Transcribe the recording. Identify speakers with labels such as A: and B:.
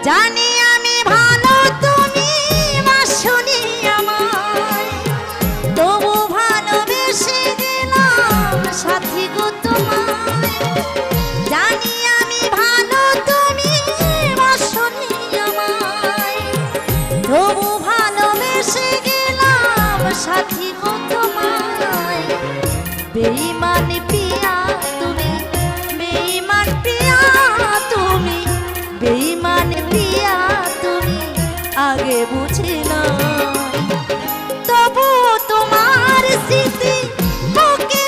A: জানি আমি ভালো তুমি বাসনি আমায়, তবু ভালোবেসে গেলাম সাথী গো তোমায়। জানি আমি ভালো তুমি বাসনি আমায়, তবু ভালোবেসে গেলাম সাথী গো তোমায়। বেঈমান পিয়া তুমি, বেঈমান পিয়া তুমি, বেঈমান পিয়া তুমি, আগে বুঝিলাম তবু তোমার স্মৃতি বুকে